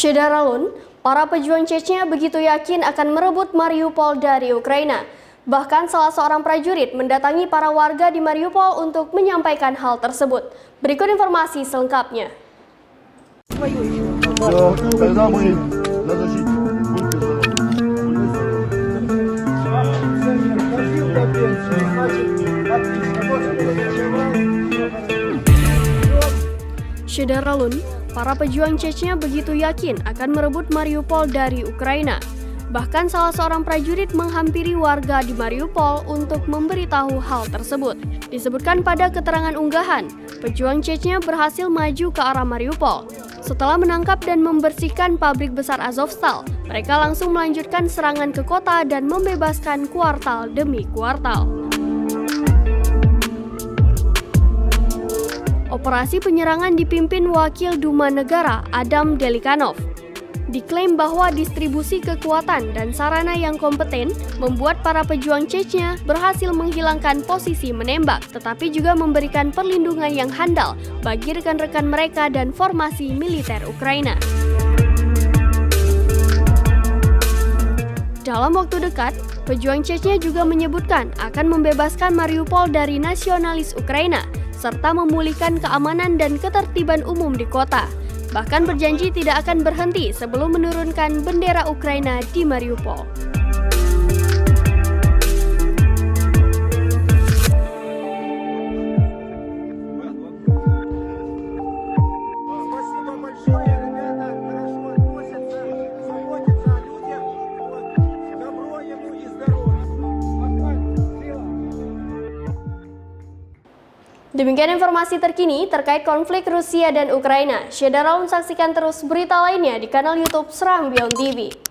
Syederalun, para pejuang Chechnya begitu yakin akan merebut Mariupol dari Ukraina. Bahkan salah seorang prajurit mendatangi para warga di Mariupol untuk menyampaikan hal tersebut. Berikut informasi selengkapnya. Syederalun, para pejuang Chechnya begitu yakin akan merebut Mariupol dari Ukraina. Bahkan salah seorang prajurit menghampiri warga di Mariupol untuk memberitahu hal tersebut. Disebutkan pada keterangan unggahan, pejuang Chechnya berhasil maju ke arah Mariupol. Setelah menangkap dan membersihkan pabrik besar Azovstal, mereka langsung melanjutkan serangan ke kota dan membebaskan kuartal demi kuartal. Operasi penyerangan dipimpin Wakil Duma Negara Adam Delikanov. Diklaim bahwa distribusi kekuatan dan sarana yang kompeten membuat para pejuang Chechnya berhasil menghilangkan posisi menembak, tetapi juga memberikan perlindungan yang handal bagi rekan-rekan mereka dan formasi militer Ukraina. Dalam waktu dekat, pejuang Chechnya juga menyebutkan akan membebaskan Mariupol dari nasionalis Ukraina, serta memulihkan keamanan dan ketertiban umum di kota. Bahkan berjanji tidak akan berhenti sebelum menurunkan bendera Ukraina di Mariupol. Demikian informasi terkini terkait konflik Rusia dan Ukraina. Syederalun, saksikan terus berita lainnya di kanal YouTube Serambion TV.